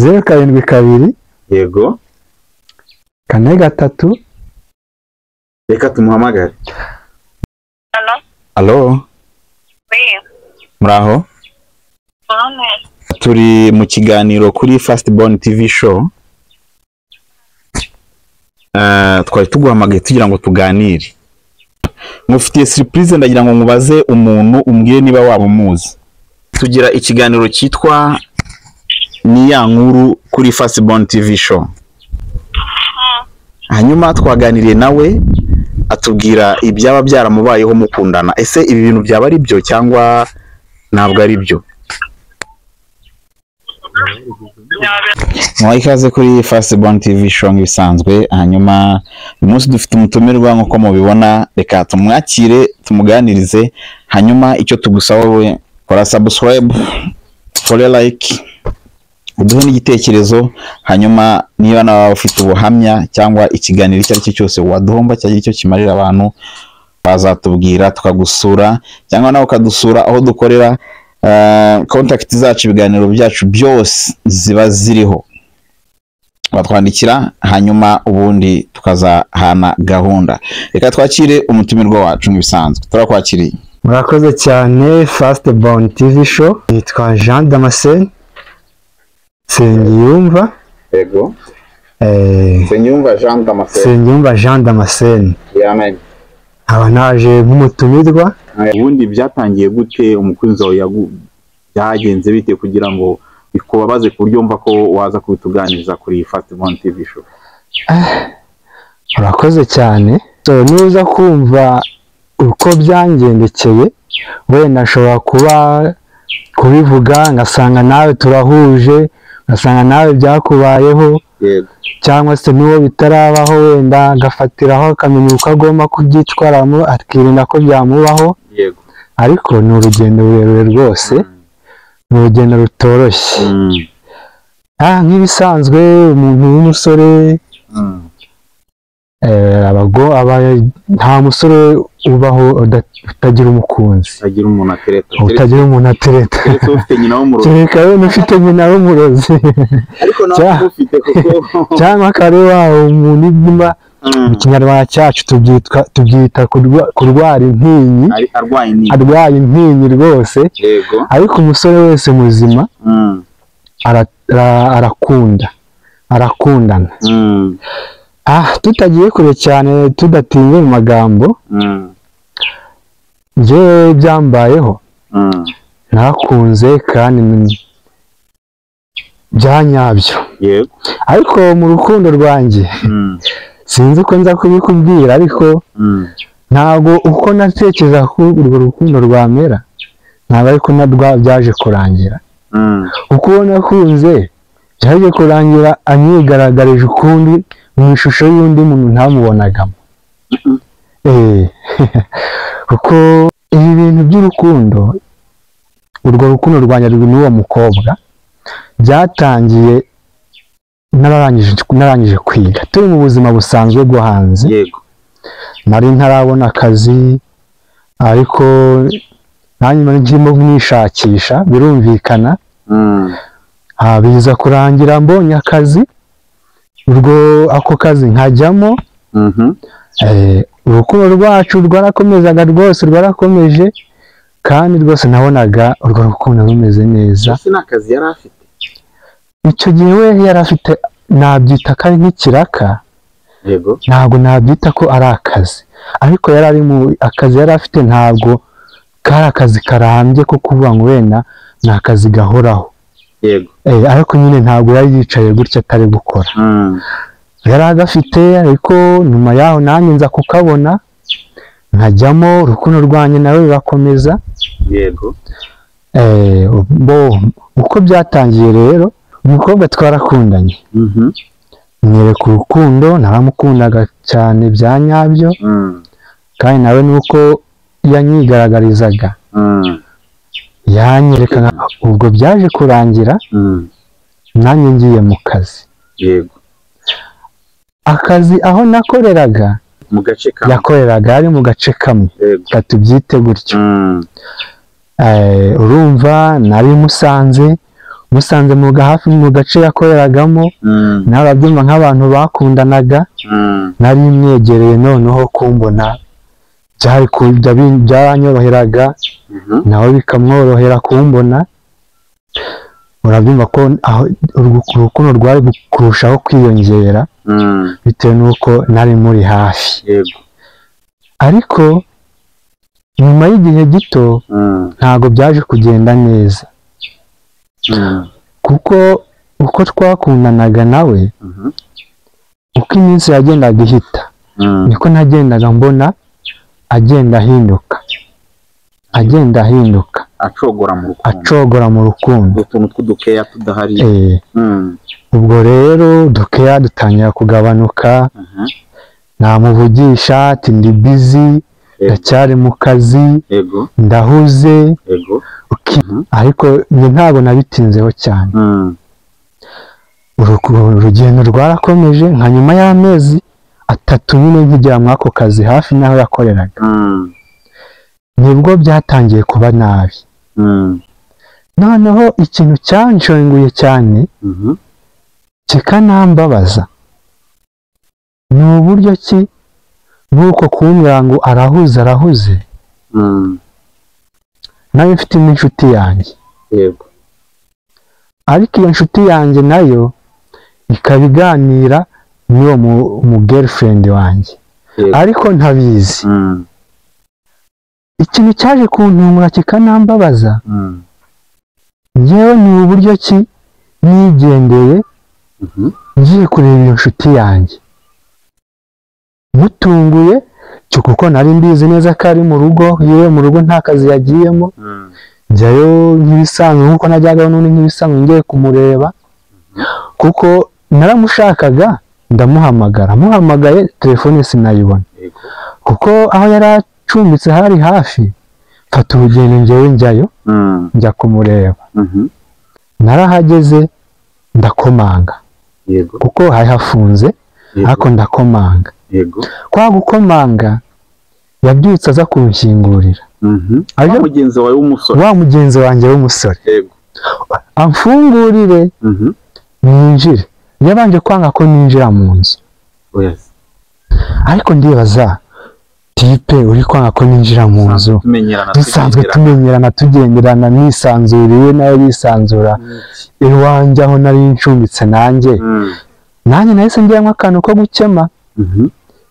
072 yego 43 reka tumuhamagare. Allo? Oui. Muraho? Turi mu kiganiro kuri Fastborn TV show. Twari tuguhamagaye tugira ngo tuganire. Mufitiye surprise ndagira ngo mubaze umuntu umbwiye niba waba umuzi. Tugira ikiganiro cyitwa ni ya nkuru kuri Fastborn TV show. Hanyuma twaganiriye nawe atubwira ibyaba byaramubayeho mukundana. Ese ibi bintu byaba ari byo cyangwa ntabwo ari byo? Mwikaze kuri Fastborn TV show nk'ibisanzwe. Hanyuma uyu munsi dufite umutumirwa nk'uko mubibona, reka tumwakire tumuganirize. Hanyuma icyo tugusaba we kora subscribe, kora like, uduhe n'igitekerezo. Hanyuma niba nawe ufite ubuhamya cyangwa ikiganiro icyo ari cyo cyose waduhomba cyangwa icyo kimarira abantu, bazatubwira tukagusura cyangwa nawe ukadusura aho dukorera. Contact zacu, ibiganiro byacu byose ziba ziriho, batwandikira hanyuma ubundi tukazahana gahunda. Reka twakire umutumirwa wacu nk'ibisanzwe. Turakwakiriye. Murakoze cyane Fastborn TV show. Yitwa Jean Damascene Nsengiyumva. Yego. Nsengiyumva Jean Damascene. Amen. Aba naje nk'umutumirwa. Ubundi byatangiye gute umukunzi wawe byagenze bite kugira ngo bikubabaze ku buryo mva ko waza kubituganiriza kuri Fastborn TV show? Murakoze cyane. So nuza kumva uko byangendekeye, wenda nashobora kubivuga ngasanga nawe turahuje, ngasanga nawe byakubayeho. Yego. Cyangwa se n'uwo bitarabaho wenda gafatiraho akamenya uko agomba kubyitwaramo akirinda ko byamubaho. Yego. Ariko ni urugendo rurerure rwose, ni urugendo rutoroshye. Nk'ibisanzwe umuntu w'umusore, nta musore ubaho utagira umukunzi, utagira umuntu atereta. Ufite nyina w'umurozi. Kereka we ufite nyina w'umurozi. Ariko nawe ufite kuko cyangwa akari wawe umuntu ibima. Mu Kinyarwanda cyacu tubyita kurwara intinyi. Arwaye intinyi rwose. Yego. Ariko umusore wese muzima arakundana. Tutagiye kure cyane, tudatinze mu magambo, njye byambayeho, nakunze kandi byanyabyo. Yego. Ariko mu rukundo rwanjye sinzi uko nza kubikubwira, ariko ntabwo uko natekereza ko urwo rukundo rwamera ntabwo ariko byaje kurangira. Uko nakunze byaje kurangira anyigaragarije ukundi mu ishusho y'undi muntu ntamubonagamo. Kuko ibi bintu by'urukundo, urwo rukundo rwanjye n'uwo mukobwa byatangiye narangije kwiga, turi mu buzima busanzwe bwo hanze. Yego. Nari ntarabona akazi, ariko nanyuma ngimo mwishakisha birumvikana. Biza kurangira mbonye akazi, ako kazi nkajyamo. Urukundo rwacu rwarakomezaga rwose, rwarakomeje, kandi rwose nabonaga urwo rukundo rumeze neza. Ese n'akazi yari afite? Icyo gihe we yari afite, nabyita ko ari nk'ikiraka. Yego. Ntabwo nabyita ko ari akazi, ariko yari ari mu akazi yari afite, ntabwo kari akazi karambye ko kuvuga ngo wenda ni akazi gahoraho. Yego. Ariko nyine ntabwo yari yicaye gutya atari gukora. Yari agafite, ariko nyuma yaho nanjye nza kukabona nkajyamo, urukundo rwanjye nawe rurakomeza. Yego. Uko byatangiye rero, umukobwa twarakundanye. Nyereka urukundo, naramukundaga cyane bya nyabyo, kandi nawe nuko yanyigaragarizaga. Yanyereka, ubwo byaje kurangira nanjye ngiye mu kazi. Yego. Akazi aho nakoreraga mu gace kamwe, yakoreraga ari mu gace kamwe, katubyite gutyo. Urumva nari musanze, musanze hafi mu gace yakoreragamo n'ababyumva nk'abantu bakundanaga nari mwegereye noneho kumbona byaranyoroheraga nawe bikamworohera kumbona urabyumva ko urukundo rwari kurushaho kwiyongera bitewe n'uko nari muri hafi ariko nyuma y'igihe gito ntabwo byaje kugenda neza kuko uko twakundanaga nawe uko iminsi yagendaga ihita niko nagendaga mbona agenda ahinduka acogora mu rukundo utuntu tw'udukeya tudahari ubwo rero dukeya dutangira kugabanuka namuvugisha ati ndi busy ndacyari mu kazi ndahuze ariko njye ntabwo nabitinzeho cyane urugendo rwarakomeje nka nyuma y'amezi 3 nyine nkigera muri ako kazi hafi n'aho yakoreraga nibwo byatangiye kuba nabi noneho ikintu cyanshonguye cyane kikanambabaza ni uburyo ki nk'uko kumbwira ngo arahuze nayo mfite n'inshuti yanjye ariko iyo nshuti yanjye nayo ikaba iganira n'uwo mu girlfriend wanjye ariko ntabizi ikintu cyaje kuntungura kikanambabaza njyewe ni uburyo ki nigendeye ngiye kureba iyo nshuti yanjye mutunguye kuko nari mbizi neza ko ari mu rugo yewe mu rugo nta kazi yagiyemo njyayo nk'ibisanzwe nk'uko najyaga n'undi nk'ibisanzwe ngiye kumureba kuko naramushakaga muhamagaye telefone sinayibona kuko aho yari acumbitse hari hafi mfata urugendo njyewe njyayo njya kumureba narahageze ndakomanga kuko hari hafunze ariko ndakomanga kwa gukomanga yabyutse aza kunshyingurira wa mugenzi wanjye w'umusore amfungurire ninjire yabanje kwanga ko ninjira mu nzu ariko ndibaza tipe uri kwanga ko ninjira mu nzu dusanzwe tumenyerana tugenderana nisanzuriye nawe yisanzura iwanjye aho nari ncumbitse nanjye nahise ngira nk'akantu ko gukema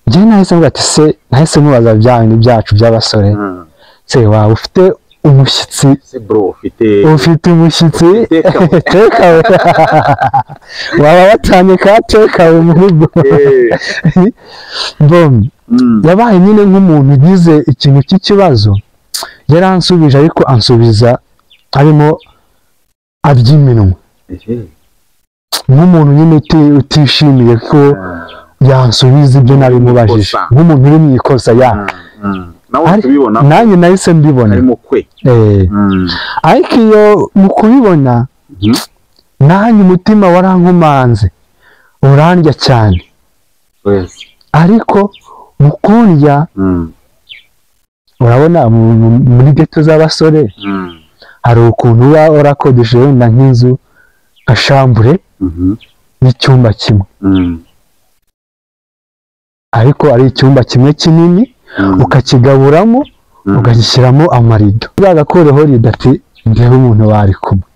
njye nahise mvuga ati se nahise mubaza bya bintu byacu by'abasore se waba ufite umushyitsi ufite umushyitsi tekawe waba watanye ka tekawe mu rugo yabaye nyine nk'umuntu ugize ikintu cy'ikibazo yaransubije ariko ansubiza arimo arya iminwa nk'umuntu nyine utishimiye ko yansubiza ibyo nari mubajije nk'umuntu uri mu ikosa nanjye nahise mbibona ariko iyo mu kubibona nanjye umutima warankomanze urandya cyane ariko mu kundya urabona muri geto z'abasore hari ukuntu uba urakodesha wenda nk'inzu nka shambure n'icyumba kimwe ariko ari icyumba kimwe kinini ukakigaburamo ukagishyiramo amarido uragakureho rido ati ndebe umuntu bari kumwe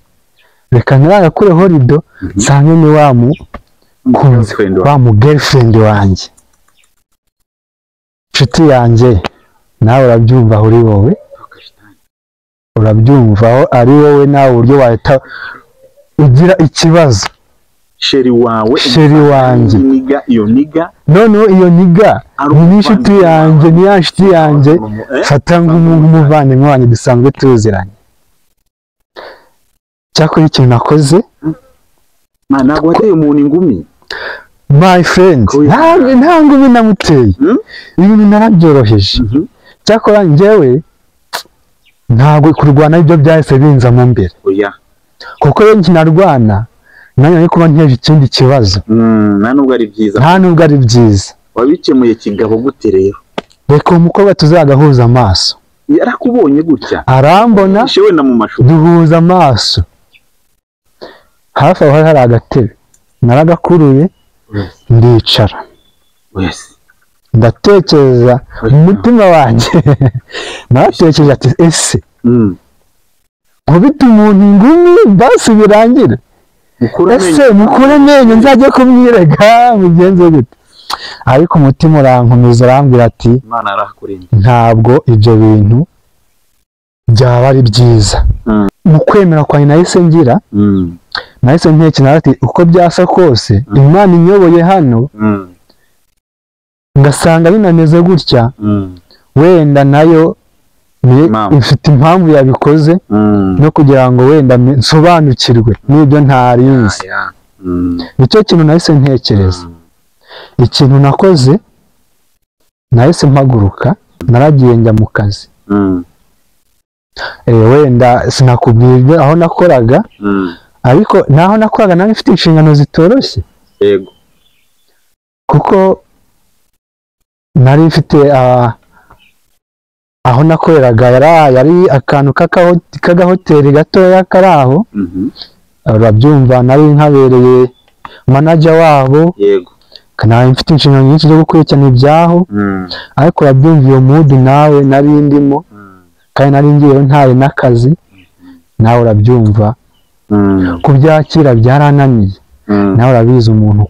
reka ntiragakureho rido nsange ni wa mu girlfriend wanjye inshuti yanjye nawe urabyumva uri wowe urabyumva ari wowe nawe uburyo wahita ugira ikibazo sheri wanjye noneho iyo niga ni inshuti yanjye ni ya nshuti yanjye fata nk'umuvandimwe wanjye dusanzwe tuziranye cyakora ikintu nakoze ntabwo wateye umuntu ingumi my friend nta ngumi namuteye ibintu narabyoroheje cyakora njyewe ntabwo kurwana ibyo byahise binzamo mbere kuko iyo nkinarwana nanjye ari kuba nteje ikindi kibazo nta nubwo ari byiza wabikemuye kigabo gute rero reka umukobwa tuzagahuza amaso yarakubonye gutya arambona duhuza amaso hafi aho hari agatebe naragakuruye ndicara ndatekereza mu mutima wanjye naratekereje ati ese nkubita umuntu ingumi basi birangire ese mukure amenyo nzajya kumwirega mugenze gute ariko umutima urankomeza urambwira ati Imana arakurinda ntabwo ibyo bintu byaba ari byiza mu kwemera kwanjye nahise ntekereza ati uko byasa kose Imana inyoboye hano ngasanga binameze gutya wenda nayo ifite impamvu yabikoze no kugira ngo wenda nsobanukirwe n'ibyo ntarinzi nicyo kintu nahise ntekereza ikintu nakoze nahise mpaguruka naragiye njya mu kazi wenda sinakubwira aho nakoraga ariko naho nakoraga nari mfite inshingano zitoroshye yego kuko nari mfite aho nakoreraga yari akantu k'agahoteli gatoya kari aho urabyumva nari nkabereye manager wabo yego nari mfite inshingano nyinshi zo gukurikirana ibyaho ariko urabyumva iyo mood nawe nari ndimo kandi nari ngiyeyo ntaye n'akazi nawe urabyumva kubyakira byarananiye nawe urabizi umuntu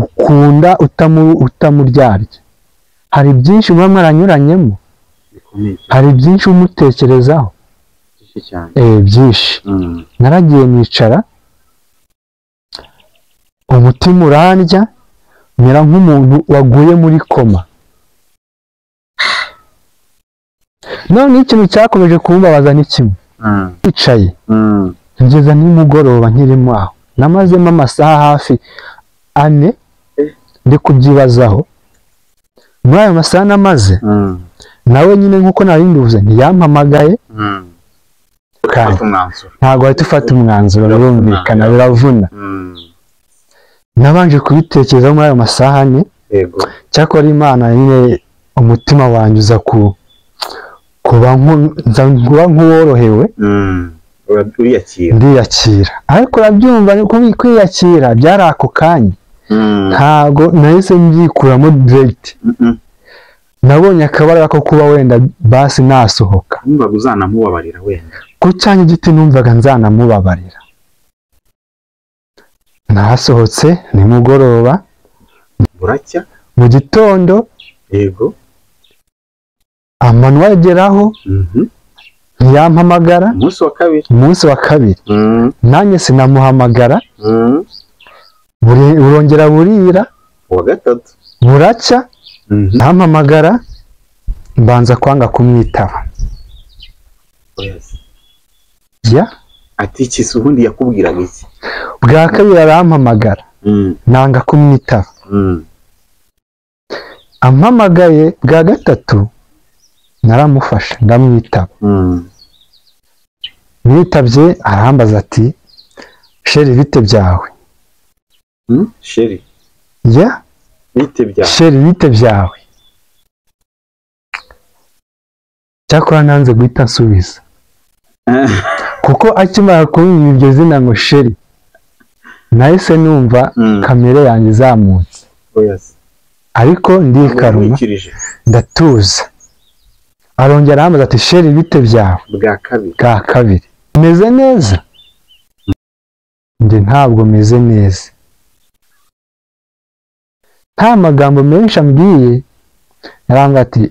ukunda utamuryarya hari byinshi muba mwaranyuranyemo hari byinshi umutekerezaho byinshi naragiye nicara umutima urandya mera nk'umuntu waguye muri koma none ikintu cyakomeje kumbabaza ni kimwe yicaye ngeza nimugoroba nkirimo aho namazemo amasaha hafi 4 ndi kubyibazaho muri ayo masaha namaze nawe nyine nk'uko nari mbivuze ntiyampamagaye ntabwo wahita ufata umwanzuro birumvikana biravuna nabanje kubitekerezaho muri ayo masaha 4 cyakora Imana nyine umutima wanjye uza kuba nk'uworohewe ndiyakira ariko urabyumva kwiyakira byari ako kanya ntabwo nahise mbyikuramo direct nabonye akabara ko kuba wenda basi nasohoka numvaga uzanamubabarira wenda ku cyanya giti numvaga nzanamubabarira nasohotse nimugoroba buracya mu gitondo yego amanywa yageraho ntiyampamagara umunsi wa kabiri nanjye sinamuhamagara burongera burira uwa gatatu buracya ntampamagara mbanza kwanga kumwitaba ati ikisi ubundi yakubwiraga iki bwa kabiri arampamagara nanga kumwitaba ampamagaye bwa gatatu naramufashe ndamwitaba mwitabye arambaza ati sheri bite byawe sheri sheri bite byawe cyakora nanze guhita nsubiza kuko akimara kubimbwira iryo zina ngo sheri nahise numva kamere yanjye izamutse ariko ndikaruma ndatuza arongera arambaza ati sheri bite byawe bwa kabiri meze neza njye ntabwo meze neza nta magambo menshi ambwiye yarambwira ati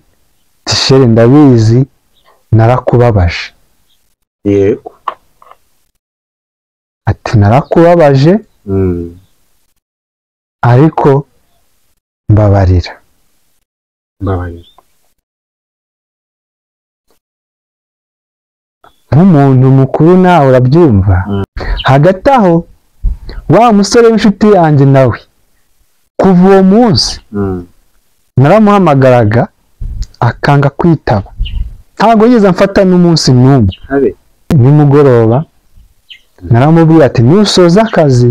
sheri ndabizi narakubabaje yego ati narakubabaje ariko mbabarira nk'umuntu mukuru nawe urabyumva hagati aho wa musore w'inshuti yanjye nawe kuva uwo munsi naramuhamagaraga akanga kwitaba ntabwo yigeze amfata n'umunsi n'umwe nimugoroba naramubwira ati nusoza akazi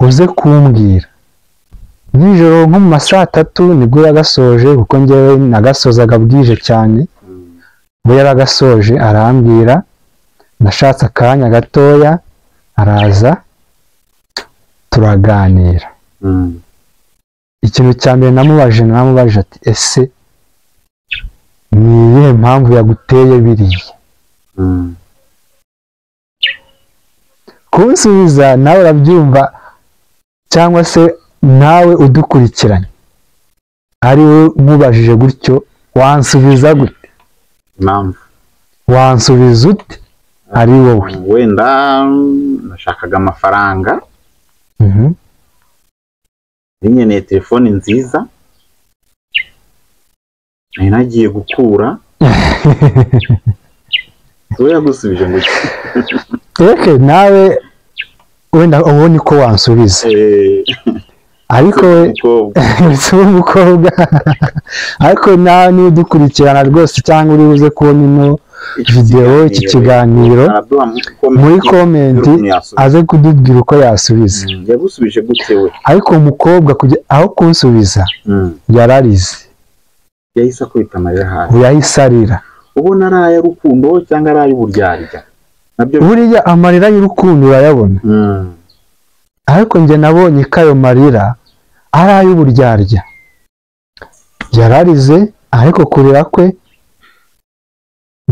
uze kumbwira nijoro nko mu masaha 3 nibwo yagasoje kuko njyewe nagasozaga bwije cyane we yaragasoje arambwira nashatse akanya gatoya araza turaganira. Ikintu cya mbere namubajije ati ese ni iyihe mpamvu yaguteye biriya? Kunsubiza nawe urabyumva, cyangwa se nawe udukurikiranye ari we mubajije gutyo, wansubiza gute? Wansubiza ute ari wowe? Wenda nashakaga amafaranga, nkeneye telefone nziza, nari nagiye gukura. Wowe yagusubije ngo eke nawe wenda ubu niko wansubiza, ariko we si umukobwa. Ariko nawe niba udukurikirana rwose cyangwa uri buze kubona ino videwo, iki kiganiro, muri komenti aze kudubwira uko yasubiza. Yagusubije gute we? Ariko umukobwa aho kunsubiza yararize, yahise akwita amarira hasi. Yahise arira. Ubona ari ay'urukundo cyangwa ari ay'uburyarya? Buriya amarira y'urukundo urayabona, ariko njye nabonye ko ayo marira ari ay'uburyarya. Yararize, ariko kurira kwe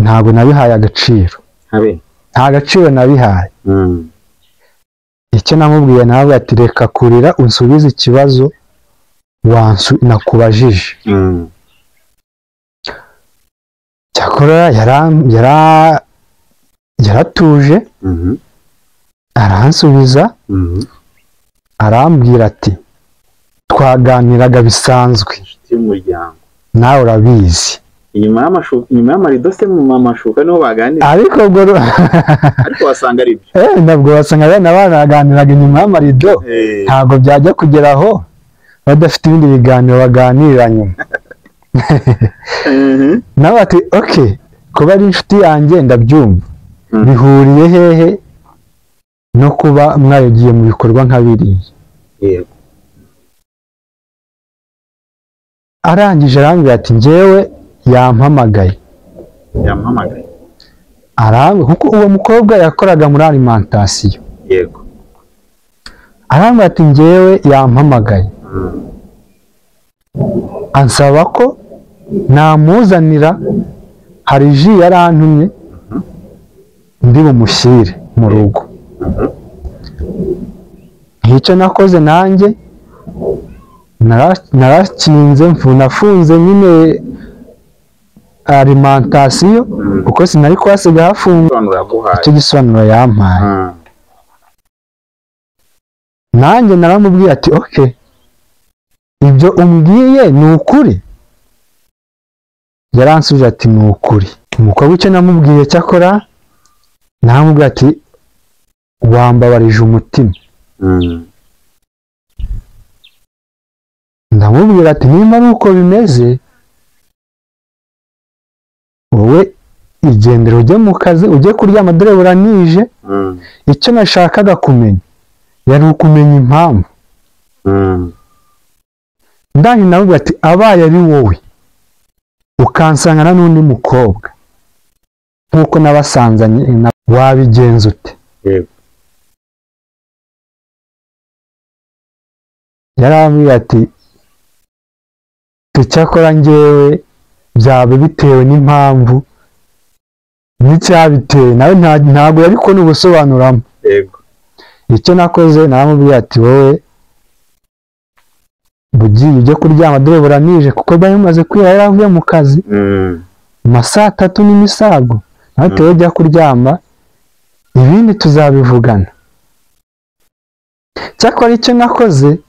ntabwo nabihaye agaciro. Nta gaciro nabihaye. Icyo namubwiye nawe ati reka kurira unsubize ikibazo nakubajije. Cyakora yaratuje, aransubiza, arambwira ati twaganiraga bisanzwe, nawe urabizi. Inyuma y'amarido se mu mashuka niho baganira? Ariko wasanga ari byo. Ntabwo wasanga abana banaganiraga inyuma y'amarido. Ntabwo byajya kugeraho badafite ibindi biganiro baganirira nyuma. Nawe ati okay, kuba ari inshuti yanjye ndabyumva, bihuriye hehe no kuba mwagiye mu bikorwa nka biriya? Yego. Arangije arambwira ati njyewe yampamagaye. Kuko uwo mukobwa yakoraga muri alimentation. Yego. Arambwira ati njyewe yampamagaye, ansaba ko namuzanira, hari ji yarantumye ndi bumushyire mu rugo. Icyo nakoze nanjye narakinze, nafunze nyine alimentation kuko sinari kwasiga hafunga. Icyo gisobanuro yampaye. Nanjye naramubwiye ati okay, ibyo umbwiye ni ukuri? Yaransubije ati ni ukuri. Umukobwa icyo namubwiye cyakora namubwiye ati wambabarije umutima. Ndamubwira ati nimba ari uko bimeze, wowe igendere ujye mu kazi, ujye kuryama dore buranije. Icyo nashakaga kumenya yari ukumenya impamvu. Ndangije namubwira ati abaye ari wowe ukansangana n'undi mukobwa nk'uko nabasanzanye, wabigenza ute? Yarambwiye ati tucyakora njyewe byaba bitewe n'impamvu n'icyabiteye, nawe ntabwo yari kubona ubusobanuramo. Icyo nakoze naramubwiye ati wowe bugiye ujye kuryama dore buranije, kuko bari bumaze kwira, yari avuye mu kazi mu saa 3 n'imisago. Nawe tewe ujya kuryama, ibindi tuzabivugana. Cyakora icyo nakoze,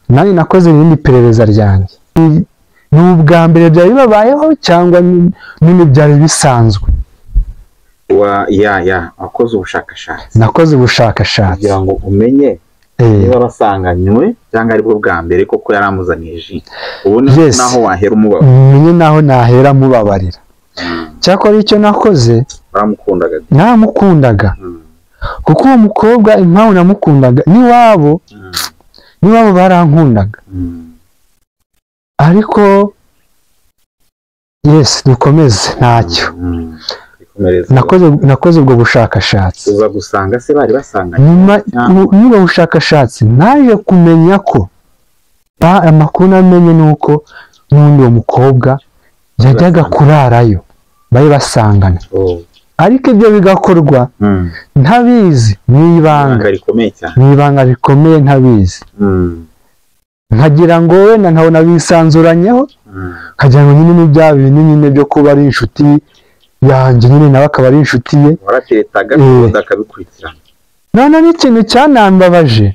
nanjye nakoze irindi perereza ryanjye. Ni ubwa mbere byari bibabayeho cyangwa nyine byari bisanzwe? Wakoze ubushakashatsi. Nakoze ubushakashatsi kugira ngo umenye niba basanganywe cyangwa aribwo bwa mbere koko yaramuzaniye ji. Ubone naho wahera umubabarira. Menye naho nahera mubabarira. Cyakora icyo nakoze, naramukundaga. Kuko uwo mukobwa impamvu namukundaga niwabo barankundaga. Ariko yes, dukomeze ntacyo. nakoze ubwo bushakashatsi uza gusanga se bari basanga nyuma y'ubwo bushakashatsi naje kumenya ko amakuru namenye nuko n'undi uwo mukobwa yajyaga kurarayo bari basangana ariko ibyo bigakorwa ntabizi n'ibanga rikomeye ntabizi nkagira ngo wenda nkabona bisanzuranyeho nkagira ngo nyine ni bya bintu nyine byo kuba ari inshuti yanjye nyine nawe akaba ari inshuti ye waratetaga akabikurikirana none n'ikintu cyanambabaje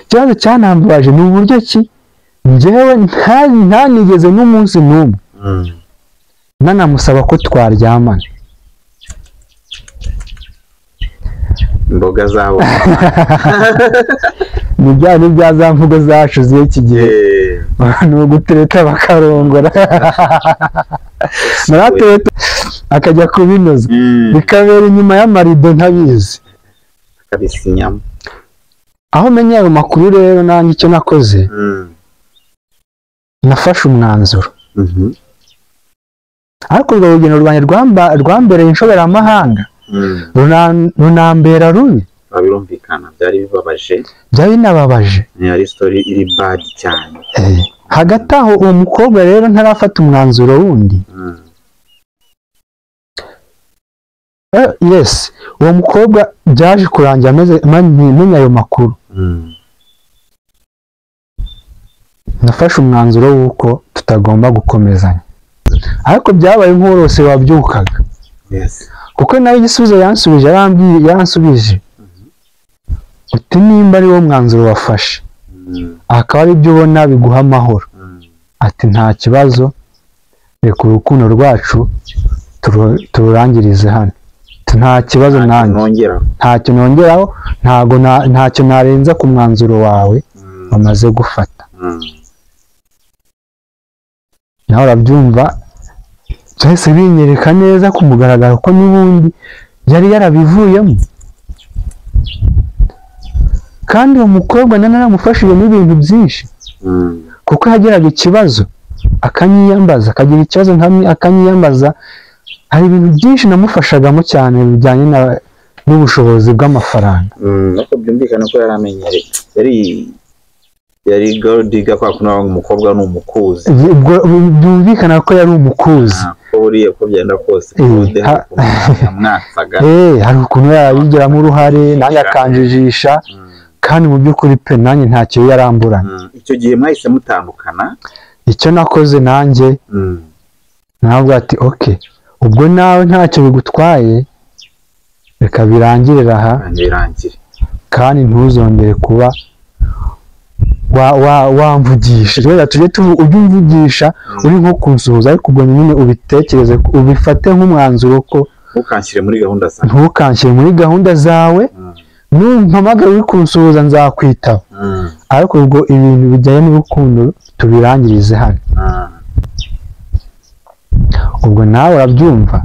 ikibazo cyanambabaje ni uburyo ki njyewe ntanigeze n'umunsi n'umwe nanamusaba ko twaryamana imboga zabo ni bya za mvugo zacu z'iki gihe ni ugutereta bakarongora naratereta akajya kubinoza bikabera inyuma y'amarido ntabizi akabisinyamo aho menye ayo makuru rero nanjye icyo nakoze nafashe umwanzuro ariko urwo rugendo rwanjye rwambereye inshoberamahanga runambera rubi birumvikana byari bibabaje byari binababaje ari story iri bad cyane hagati aho uwo mukobwa rero ntarafata umwanzuro wundi yes uwo mukobwa byaje kurangira menya ayo makuru nafashe umwanzuro w'uko tutagomba gukomezanya ariko byabaye nk'uworose wabyukaga kuko nawe igisubizo yansubije uti nimba ari wo mwanzuro wafashe akaba ari byo ubona biguha amahoro ati nta kibazo reka urukundo rwacu tururangirize hano nta kibazo ntacyo nongeraho ntacyo narenza ku mwanzuro wawe bamaze gufata nawe urabyumva byahise binyereka neza ku mugaragaro ko n'ubundi yari yarabivuyemo kandi uwo mukobwa naramufashije n'ibintu byinshi kuko yagiraga ikibazo akanyiyambaza akagira ikibazo akanyiyambaza hari ibintu byinshi namufashagamo cyane bijyanye n'ubushobozi bw'amafaranga ariko byumvikana ko yari amenyereye yari gordiga kwa kuna umukobwa ni umukuzi byumvikana ko yari umukuzi ko buriye ko byenda kose yamwatsaga hari ukuntu yabigiramo uruhare nanjye akanjijisha kandi mu by'ukuri pe nanjye ntacyo yaramburana icyo gihe mwahise mutandukana icyo nakoze nanjye ntabwo ati okay ubwo nawe ntacyo bigutwaye reka birangirira aha kandi ntuzongere kuba wamvugisha rero tujye ujye umvugisha uri nko kunsuhuza ariko ubwo nyine ubitekereze ubifate nk'umwanzuro ko ntukanshyire muri gahunda zawe numpamagara uri kunsuhuza nzakwitaba ariko ubwo ibintu bijyanye n'urukundo tubirangirize hano ubwo nawe urabyumva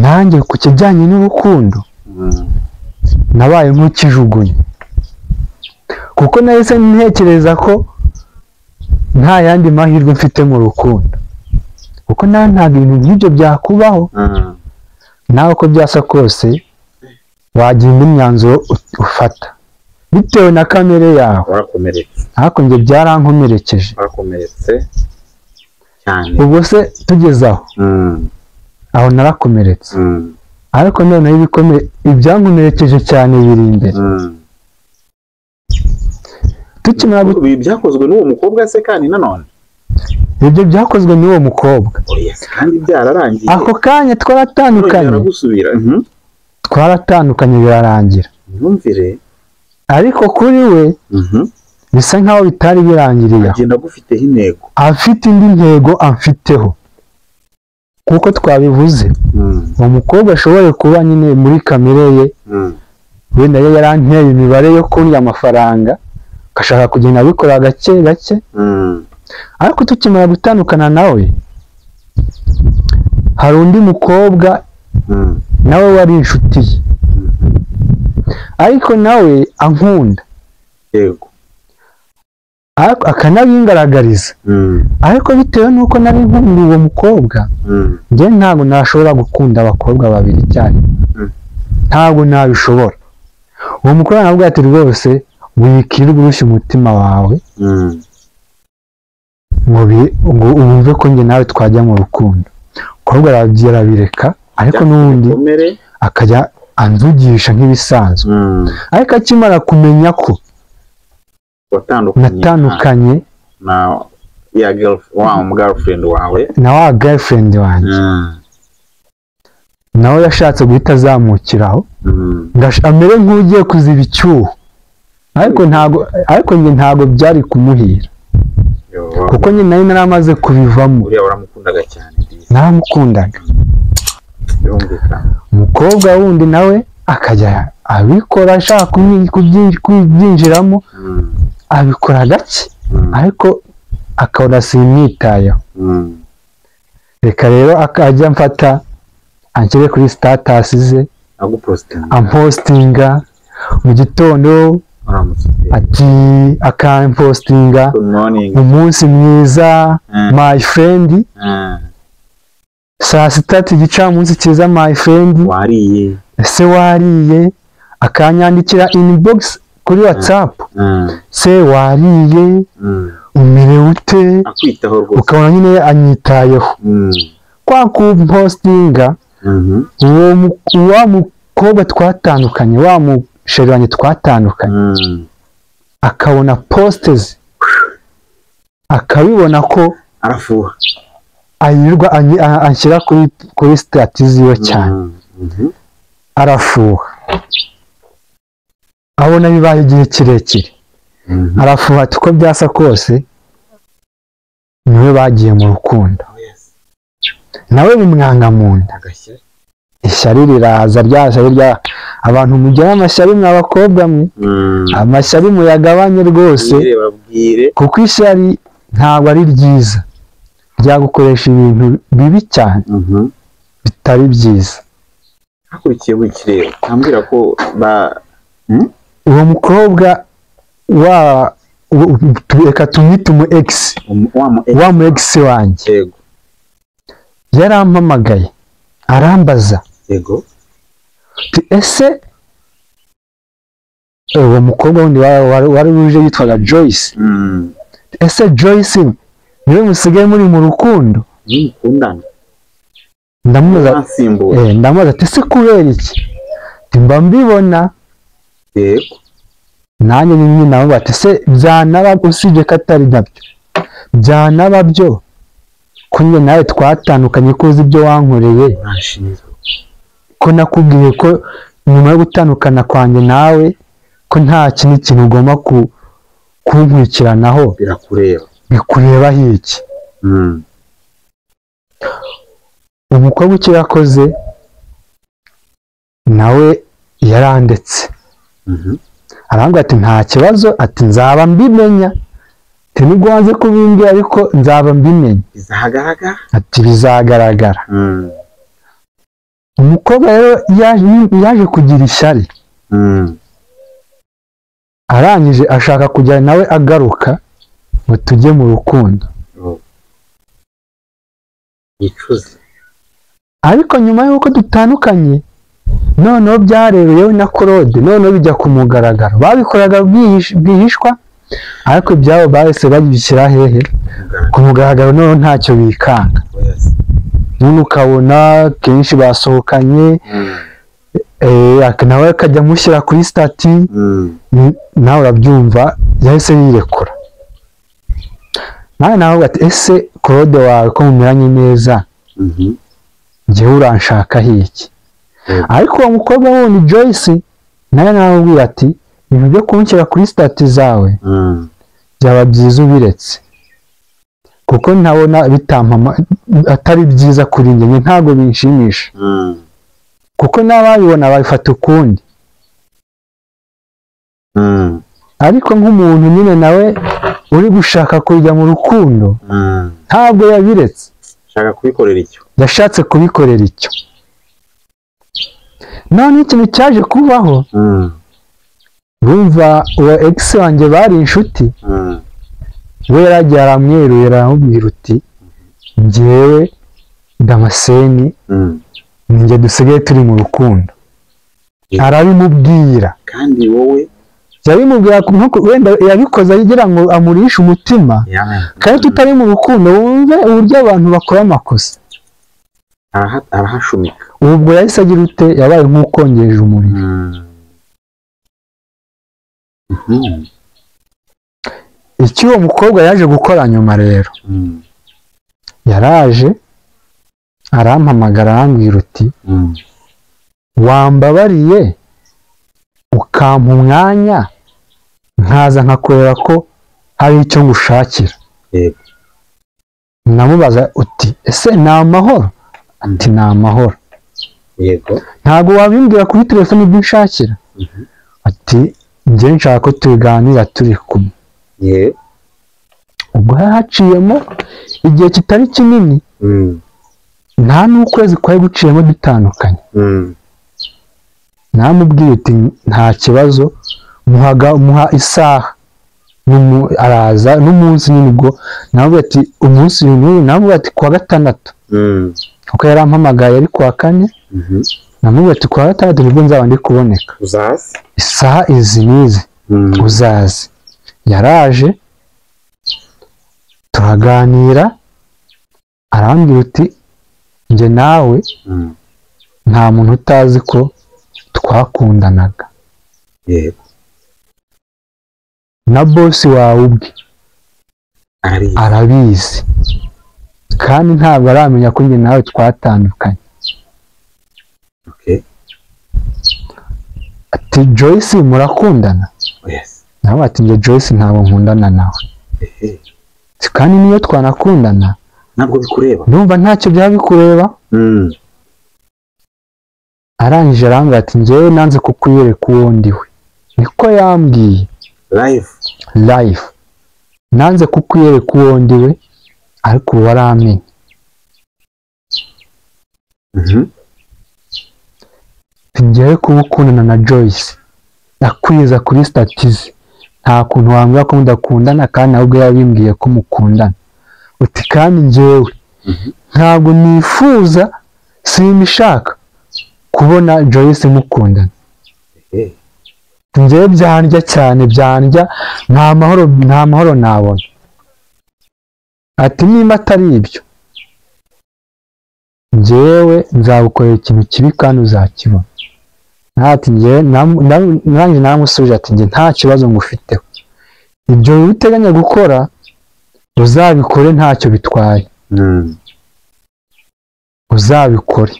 nanjye ku kijyanye n'urukundo nabaye nk'ukijugunye kuko nahise ntekereza ko nta yandi mahirwe mfite mu rukundo kuko nta bintu nk'ibyo byakubaho nawe uko byasa kose wagira indi myanzuro ufata bitewe na kamere yawe ariko njye byarankomerekeje ubwo se tugeze aho narakomeretse ariko noneho ibyankomerekeje cyane biri imbere byakozwe n'uwo mukobwa se kandi nanone ibyo byakozwe n'uwo mukobwa kandi byararangiye ako kanya twaratandukanye birarangira ariko kuri we bisa nkaho bitari birangiriye agenda agufiteho intego afite indi ntego amfiteho kuko twabivuze uwo mukobwa ashoboye kuba nyine muri kamere ye wenda ye yaranteye imibare yo kurya amafaranga agashaka kugenda abikora gake gake ariko tukimara gutandukana nawe hari undi mukobwa nawe wari inshuti ye ariko nawe ankunda yego akanabingaragariza ariko bitewe nuko nari nkunda uwo mukobwa njye ntabwo nashobora gukunda abakobwa babiri cyane ntabwo nabishobora uwo mukobwa nabwo ati rwose wikirirwa urushya umutima wawe ngo wumve ko njye nawe twajya mu rukundo umukobwa arabireka ariko n'ubundi akajya anzugisha nk'ibisanzwe ariko akimara kumenya ko natandukanye na girlfriend wawe na wa girlfriend wanjye nawe yashatse guhita azamukiraho amere nk'ugiye kuziba icyuho ariko njye ntabwo byari kumuhira kuko nyine nari naramaze kubivamo waramukundaga cyane naramukundaga umukobwa wundi nawe akajya abikora ashaka kubyinjiramo abikora gake ariko akabona simwitayeho reka rero akajya mfata anshyire kuri status ze ampostinga mu gitondo ati akampostinga umunsi mwiza my friend saa sita igicamunsi cyiza my friend wariye ese wariye akanyandikira inbox kuri WhatsApp se wariye umerewe ute ukabona nyine anyitayeho kwa kumpostinga uwo mukobwa twatandukanye wa musheri wanjye twatandukanye akabona posters akabibona ko arafuha ayirwa anshyira kuri status ziwe cyane arafuha abona bibaye igihe kirekire arafuha ati uko byasa kose niwe bagiye mu rukundo nawe bimwanga mu nda ishyari riraza rya abantu mujyana amashyari mwa bakobwa mwe amashyari muyagabanye rwose kuko ishyari ntabwo ari ryiza ryagukoresha ibintu bibi cyane bitari byiza hakurikiye wikirere ambwira ko uwo mukobwa reka tumwite umu ex wa mu ex wanjye yarampamagaye arambaza ese uwo mukobwa wundi wari uje yitwaga Joyce ese Joyce niwe musigaye muri mu rukundo ndamubaza ati ese kubera iki mba mbibona nanjye nyine nawe bati ese byanaba usibye ko atari nabyo byanaba byo ko njye nawe twatandukanye ko uzi ibyo wankoreye ko nakubwiye ko nyuma yo gutandukana kwanjye nawe ko nta kindi kintu ugomba kunkurikiranaho bikureba iki umukobwa icyo yakoze nawe yarandetse arambwira ati nta kibazo ati nzaba mbimenya nubwo wanze kubimbwira ariko nzaba mbimenya ati bizagaragara umukobwa rero yaje kugira ishyari arangije ashaka kujya nawe agaruka ngo tujye mu rukundo ariko nyuma y'uko dutandukanye noneho byarebeyeho na Claude noneho bijya ku mugaragaro babikoraga bwihishwa ariko ibyabo bahise babishyira hehe ku mugaragaro noneho ntacyo bikanga none ukabona kenshi basohokanye nawe akajya amushyira kuri stati nawe urabyumva yahise yirekura nawe ati ese Claude wawe ko mumeranye neza njyewe uranshakaho iki ariko uwo mukobwa wundi Joyce nawe namubwira ati ibintu byo kunshyira kuri stati zawe byaba byiza ubiretse kuko ntabona bitampama atari byiza kuri njye ntabwo binshimisha kuko n'ababibona babifata ukundi ariko nk'umuntu nyine nawe uri gushaka kujya mu rukundo ntabwo yabiretse yashatse kubikorera icyo none ikintu cyaje kubaho bumva uwo ex wanjye bari inshuti we yaragiye aramweruye aramubwira uti njyewe Damascene ninjye dusigaye turi mu rukundo. Arabimubwira kandi wowe yabimubwira wenda yabikoze agira ngo amurishe umutima, kandi tutari mu rukundo. Wumve uburyo abantu bakora amakosa. arahashumika. Ubwo yahise agira ute, yabaye nk'ukongeje umuriro. Icyo uwo mukobwa yaje gukora nyuma rero, yaraje arampamagara arambwira uti wambabariye ukampa umwanya nkaza nkakorera ko hari icyo ngushakira. Namubaza uti ese ni amahoro? Ati ni amahoro. Ntabwo wabimbwira kuri telefone ibyo unshakira? Ati njye nshaka ko tuganira turi kumwe. Ubwo haciyemo igihe kitari kinini, nta n'ukwezi kwari guciyemo dutandukanye. Namubwiye uti nta kibazo, muha isaha araza n'umunsi nyine. Ubwo navuga ati umunsi n'uyu, navuga ati kuwa gatandatu, kuko yarampamagaye ari kuwa kane. Navuga ati kuwa gatandatu nibwo nzaba ndi kuboneka, isaha izi n'izi uzaze. Yaraje turaganira, arambwira uti njye nawe nta muntu utazi ko twakundanaga, na bosi wawe ubwe arabizi, kandi ntabwo aramenya ko njye nawe twatandukanye. Ati Joyce murakundana? Nawe ati njye Joyce ntabwo nkundana nawe. Kandi niyo twanakundana ntabwo bikureba, ndumva ntacyo byaba bikureba. Arangije arambwira ati njyewe nanze kukwiyereka uwo ndiwe. Niko yambwiye live, nanze kukwiyereka uwo ndiwe, ariko ubu waramenye. Njyewe kuba ukundana na Joyce akwiza kuri statize, nta kuntu wambwira ko mudakundana, kandi ahubwo yabimbwiye ko mukundana. Uti kandi njyewe ntabwo nifuza, simbishaka kubona Joyce mukundana. Njyewe byandya cyane, byandya, nta mahoro nabona. Ati nimba atari ibyo, njyewe nzagukorera ikintu kibi kandi uzakibona. Ati njyewe nanjye naramusubije ati njye nta kibazo ngufiteho, ibyo uteganya gukora uzabikore, ntacyo bitwaye, uzabikore.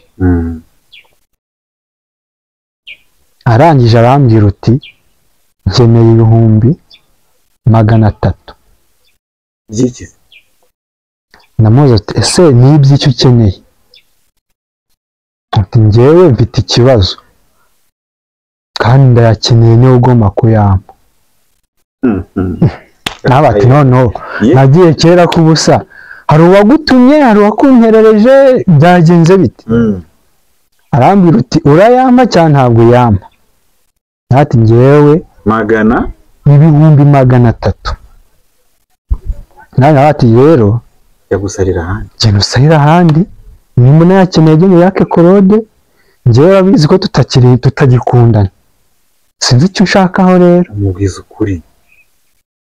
Arangije arambwira uti nkeneye 300. Namubaza ati ese ni iby'icyo ukeneye? Ati njyewe mfite ikibazo kandi ndayakeneye, niwe ugomba kuyampa. Nawe ati noneho nagiye kera k'ubusa, hari uwagutumye, hari uwakunterereje, byagenze bite? Arambwira uti urayampa cyangwa ntabwo uyampa? Ati njyewe 300. Nawe ati rero yagusarira ahandi, genda usarira ahandi, nimba nayakeneye genda yake korode, njyewe urabizi ko tutagikundana, sinzi icyo ushakaho rero. Umubwiza ukuri.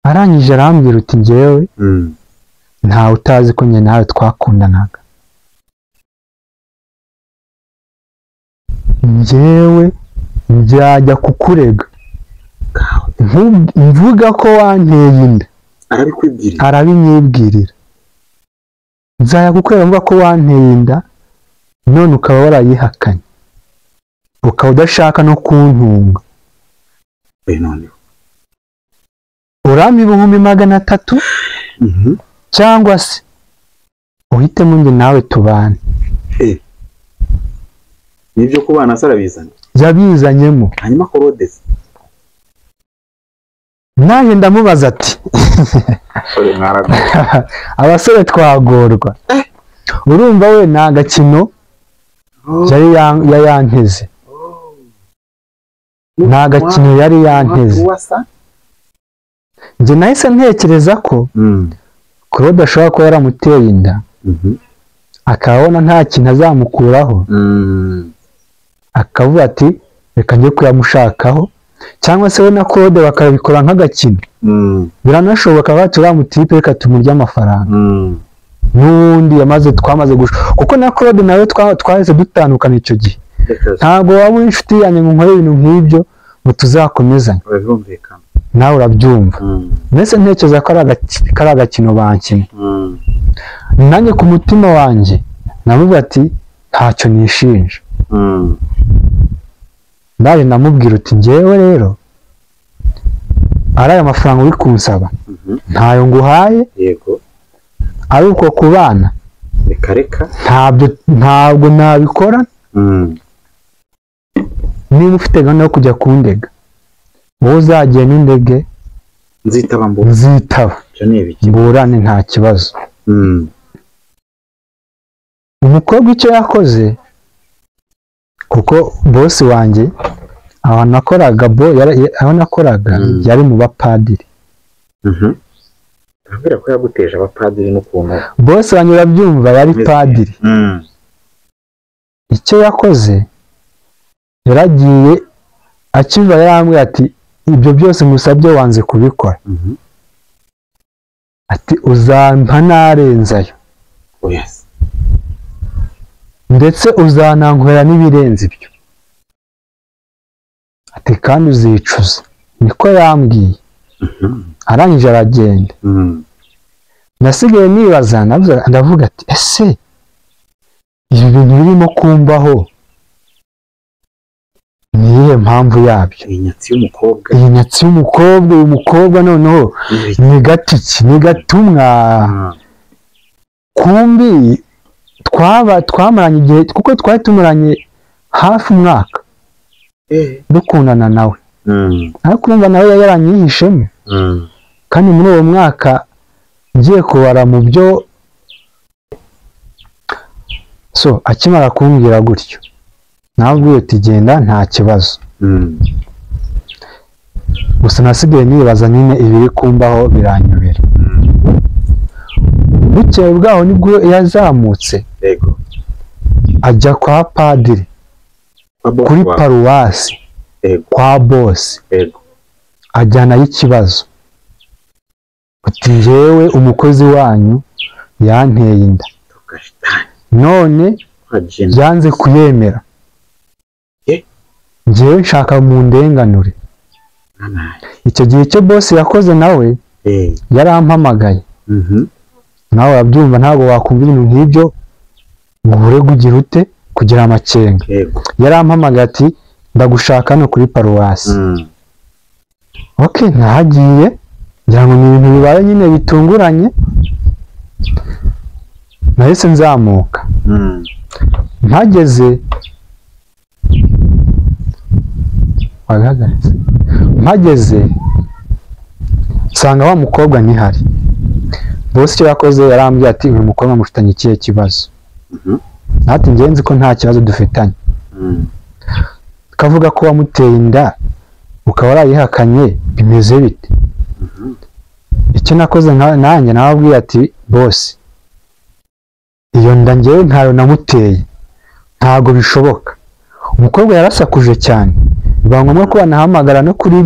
Arangije arambwira uti njyewe ntawe utazi ko njye nawe twakundanaga. Njyewe njyajya kukurega mvuga ko wanteye inda, arabinyibwirira. Nzajya kukurega mvuga ko wanteye inda, none ukaba warayihakanye, ukaba udashaka no kuntunga. Urampa 300 cyangwa se uhitemo njye nawe tubane. Nibyo kubana sarabizanye, yabizanyemo. hanyuma korodesi nanjye ndamubaza ati abasore twagorwa, urumva we nta gakino yari yanteze, nta gakino yari yanteze. njye nahise ntekereza ko Claude ashobora kuba yaramuteye inda akabona nta kintu azamukuraho akavuga ati reka njye kuyamushakaho, cyangwa se we na Claude bakabikora nk'agakino. Biranashoboka bati uriya mutipe reka tumurye amafaranga n'ubundi twamaze kuko na Claude nawe twahise dutandukana icyo gihe. Ntabwo waba uri inshuti yanjye ngo nkore ibintu nk'ibyo ngo tuzakomezanye, nawe urabyumva. Mbese ntekereza ko ari agakino bankina. Nanjye ku mutima wanjye navuga ati ntacyo nishinja. Ndaje ndamubwira uti njyewe rero ari aya mafaranga uri kunsaba ntayo nguhaye, ari uko kubana ntabwo nabikora. Niba ufite gahunda yo kujya kundega wowe uzagiye n'indege nzitaba mburane nta kibazo. Umukobwa icyo yakoze, kuko bosi wanjye aho nakoraga yari mu bapadiri. Urabwira ko yaguteje abapadiri n'ukuntu bosi wanjye urabyumva yari padiri. Icyo yakoze yaragiye akiva yarambwira ati ibyo byose musabye wanze kubikora, ati uzampa narenzayo ndetse uzanankorera n'ibirenze ibyo, ati kandi uzicuza. Niko yambwiye. Arangije aragenda. Nasigaye nibaza ndavuga ati ese ibi bintu birimo kumbaho ni iyihe mpamvu yabyo? Iyi nyatsi y'umukobwa uyu mukobwa noneho ni gatiki, ni gatumwa. Kumbi twamaranye igihe, kuko twari tumaranye hafi umwaka dukundana nawe, ariko urumva nawe yaranyihishemo. Kandi muri uwo mwaka ngiye kubara mu byo akimara kumbwira gutyo nabwiye ati genda nta kibazo. Gusa nasigaye nibaza nyine ibiri kumbaho biranyobera. Bukeye bwaho nibwo yazamutse ajya kwa padiri kuri paruwasi kwa bosi, ajyanayo ikibazo ati njyewe umukozi wanyu yanteye inda none yanze kuyemera, njyewe nshaka mu ndenganure. Icyo gihe cyo bosi yakoze nawe yarampamagaye. Nawe urabyumva ntabwo wakumva ibintu nk'ibyo ngo ubure kugira ute kugira amakenga. Yarampamagaye ati ndagushaka no kuri paruwasi. Nahagiye ngira ngo ni ibintu bibaye nyine bitunguranye. Nahise nzamuka mpageze nsanga wa mukobwa ntihari. Bose icyo yakoze yarambwiye ati uyu mukobwa mufitanye ikihe kibazo? Ati ngenzi ko nta kibazo dufitanye. Kavuga ko wamuteye inda ukaba warayihakanye bimeze bite? Icyo nakoze nanjye nababwiye ati bosi iyo nda njyewe ntayo namuteye, ntago bishoboka. Umukobwa yarasakuje cyane biba ngombwa ko banahamagara no kuri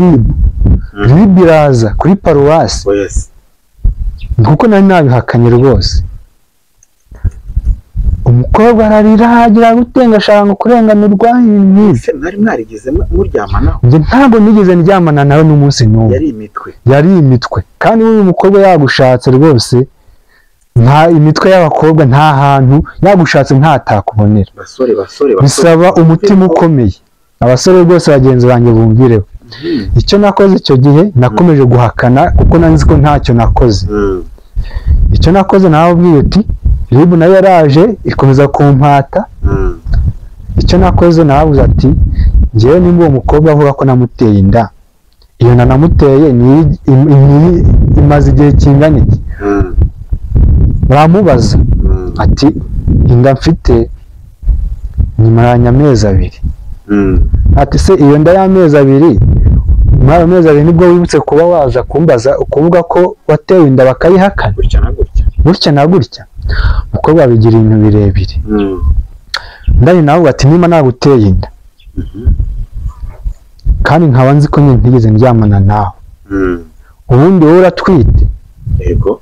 RIB iraza kuri paruwasi kuko nari nabihakanye rwose. Umukobwa ararira agira gutenga ashaka ngo kurenganurwa. Mwari mwarigeze muryamanaho? Njye ntabwo nigeze ndyamana nawe n'umunsi n'umwe. Yari imitwe kandi uyu mukobwa yagushatse rwose nta imitwe y'abakobwa nta hantu yagushatse ntatakubonera. Bisaba umutima ukomeye. Abasore rwose bagenzi banjye bumvireho. Icyo nakoze icyo gihe nakomeje guhakana kuko nanzi ko ntacyo nakoze. Icyo nakoze nababwiye uti RIB nayo yaraje ikomeza kumpata. Icyo nakoze nababuze ati njyewe nimba uwo mukobwa avuga ko namuteye inda, iyo nanamuteye imaze igihe kingana iki? Baramubaza ati inda mfite nyimaranye amezi 2. Ati se iyo nda y'amezi 2 muri ayo mezi abiri nibwo wibutse kuba waza kumbaza ukuvuga ko watewe inda bakayihakana gutya na gutya umukobwa bigira ibintu birebire ndari nawe ati niba naguteye inda kandi nkaba nzi ko nyine ntigeze ndyamana nawe ubundi wowe uratwite yego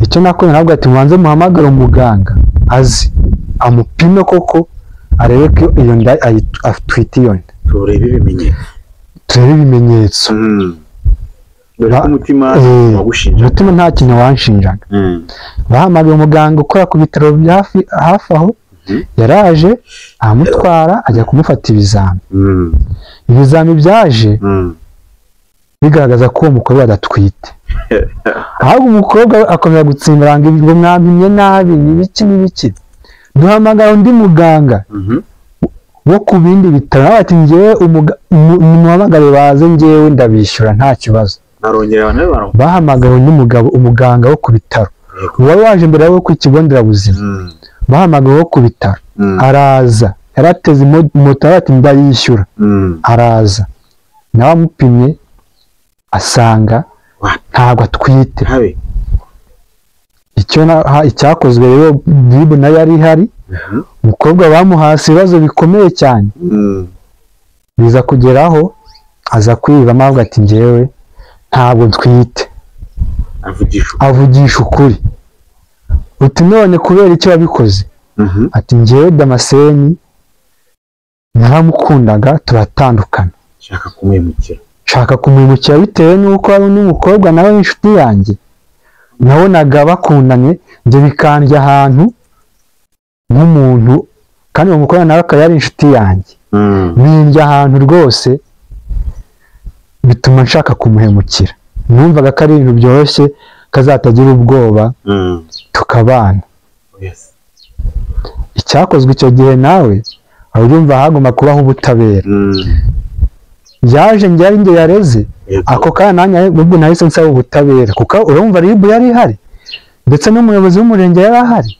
icyo nakoze nabwo ati mubanze muhamagara umuganga azi amupime koko arebe ko iyo nda atwite iyo nda turebe ibimenyetso dore ko umutima wagushinja umutima nta kintu wanshinjaga bahamagaye umuganga ukora ku bitaro hafi aho yaraje aramutwara ajya kumufata ibizami byaje bigaragaza ko uwo mukobwa adatwite ahubwo umukobwa akomeza gutsimbaranga ngo mwampimye nabi n'ibiki duhamagara undi muganga wo ku bindi bitaro ati njyewe umuhamagare baze njyewe ndabishyura nta kibazo bahamagara undi umuganga wo ku bitaro uwari waje mbere wo ku kigo nderabuzima bahamagara wo ku bitaro araza yarateze moto ati ndayishyura araza nawe amupimye asanga ntabwo atwite icyakozwe rero bibu nayo yari ihari umukobwa bamuhase ibibazo bikomeye cyane biza kugeraho aza kwivamo avuga ati njyewe ntabwo ntwite avugisha ukuri uti none kubera icyo wabikoze ati njyewe Damascene naramukundaga turatandukana nshaka kumwimukira bitewe n'uko ari n'umukobwa nawe w'inshuti yanjye nabonaga bakundanye njye bikandya ahantu nk'umuntu kandi uwo mukobwa nawe akaba yari inshuti yanjye bindya ahantu rwose bituma nshaka kumuhemukira numvaga ko ari ibintu byoroshye kazatagira ubwoba tukabana icyakozwe icyo gihe nawe urumva hagomba kubaho ubutabera yaje njye njye yareze ako kana nanjye ubwo nahise nsaba ubutabera kuko urumva ribu yari ihari ndetse n'umuyobozi w'umurenge yari ahari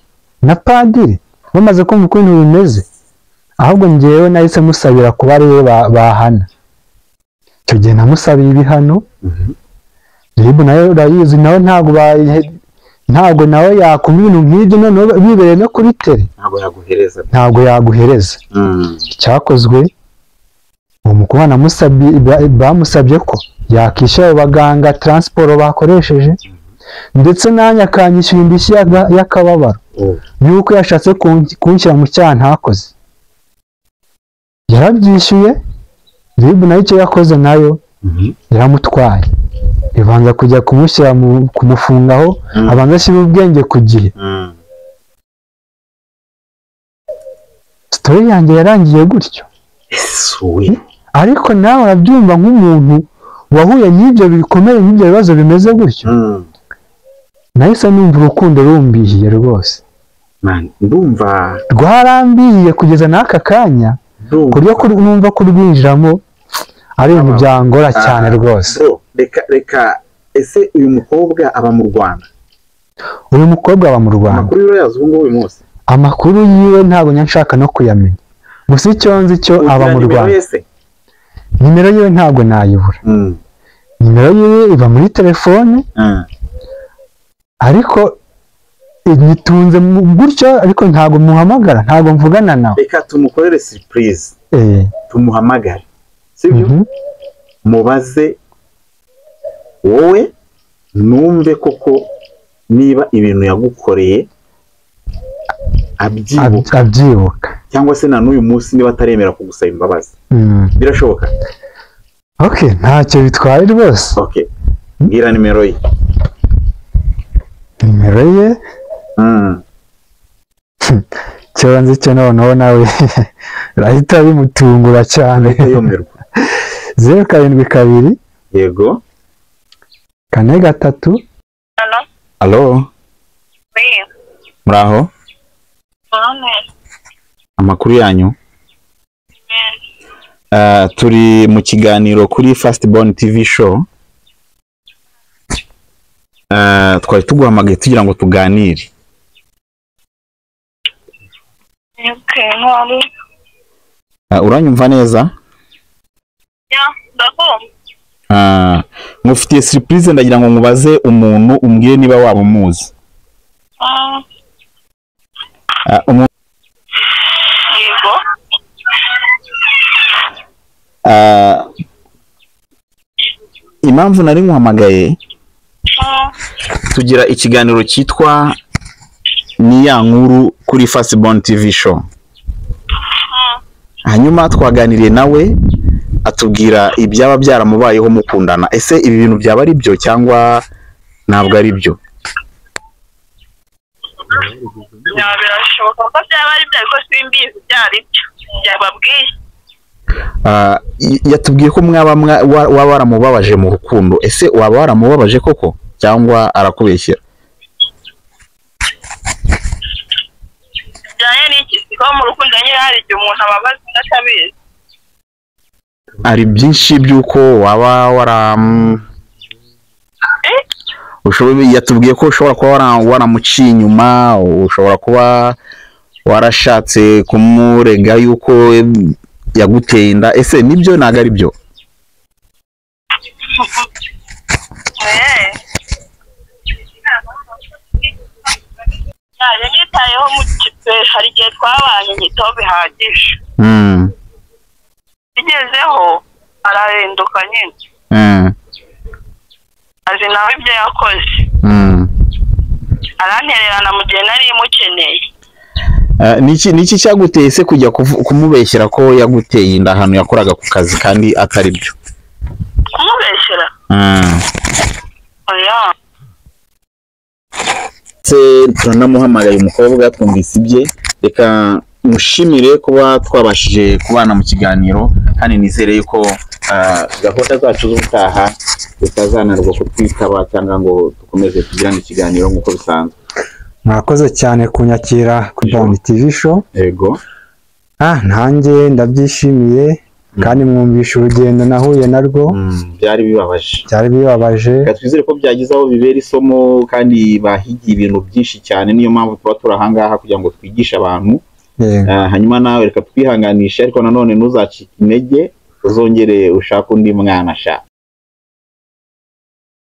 na padiri bamaze kumva uko ibintu bimeze ahubwo njyewe nahise musabira kuba ari we bahana icyo gihe namusabiye ibihano ribu nayo urayizi nawe ntabwo nawe yakumva ibintu nk'ibyo noneho bibereye no kuri tere ntabwo yaguhereza icyakozwe uwo mukobwa bamusabye ko yakishyura abaganga taransiporo bakoresheje ndetse nanjye akanyishyura indishyi y'akababaro yuko yashatse kunshyira mu cyaha ntakoze yarabyishyuye ribu nayo icyo yakoze nayo yaramutwaye ibanza kujya kumushyira kumufungaho abanza ashyira ubwenge ku gihe sitori yanjye yarangiye gutyo ariko nawe urabyumva nk'umuntu wahuye n'ibyo bikomeye n'ibyo bibazo bimeze gutyo nahise numva urukundo rumbihiye rwose rwarambihiye kugeza n'aka kanya ku buryo numva kurwinjiramo ari ibintu byangora cyane rwose reka ese uyu mukobwa aba mu Rwanda amakuru yiwe yazo ubu ngubu uyu munsi amakuru yiwe ntabwo nshaka no kuyamenya gusa icyo nzi cyo aba mu Rwanda nimero yiwe ntabwo nayibura nimero yiwe iba muri telefone ariko nyitunze gutyo ariko ntabwo muhamagara ntabwo mvugana nawe reka tumukorere surprise tumuhamagare sibyo mubaze wowe numve koko niba ibintu yagukoreye abyibuka cyangwa se na n'uyu munsi niba ataremera kugusaba imbabazi birashoboka ntacyo bitwaye rwose mbwira nimero ye icyo nzi cyo noneho nawe urahita bimutungura cyane 072 yego 43 alo muraho amakuru yanyu turi mu kiganiro kuri Fastborn TV show twari tuguhamagaye tugira ngo tuganire uranyumva neza Mufitiye surprise ndagira ngo mubaze umuntu umbwiye niba waba umuzi. Impamvu nari nkuhamagaye tugira ikiganiro cyitwa ni ya nkuru kuri Fastborn TV show. Hanyuma twaganiriye nawe atubwira ibyaba byaramubayeho mukundana. Ese ibi bintu byaba ari byo cyangwa ntabwo ari byo? Birashoboka ko byaba ari byo ariko simbizi byari byo byababwiye. Yatubwiye ko waba waramubabaje mu rukundo. Ese waba waramubabaje koko cyangwa arakubeshyera? Byanye n'iki ko mu rukundo nyine hari igihe umuntu ababaza atabizi. Ari byinshi by'uko waba yatubwiye ko ushobora kuba waramuciye inyuma, ushobora kuba warashatse kumurega yuko yaguteye inda. Ese nibyo ntago ari byo? Yanyitayeho mu kipe, hari igihe twabanye nyitaho bihagije. Bigezeho arahinduka nyine. Azi nawe ibyo yakoze. Arantererana mu gihe nari mukeneye. Niki cyaguteye se kujya kumubeshyera ko yaguteye inda ahantu yakoraga ku kazi kandi atari byo? Kumubeshyera? Oya. Turanamuhamagaye umukobwa twumvise ibye. Reka mushimire kuba twabashije kubana mu kiganiro, kandi nizere yuko gahunda zacu z'ubutaha tutazanarwa kutwitaba cyangwa ngo dukomeze tugirane ikiganiro nk'uko bisanzwe. Mwakoze cyane kunyakira kuri Fastborn TV show. Yego. Nanjye ndabyishimiye kandi mwumvisha urugendo nahuye narwo. Byari bibabaje. Twizere ko byagize aho bibera isomo kandi bahigiye ibintu byinshi cyane. Niyo mpamvu tuba turahangaha kugira ngo twigishe abantu. Hanyuma nawe reka twihanganishe, ariko nanone ntuzacike intege, uzongere ushaka undi mwana sha.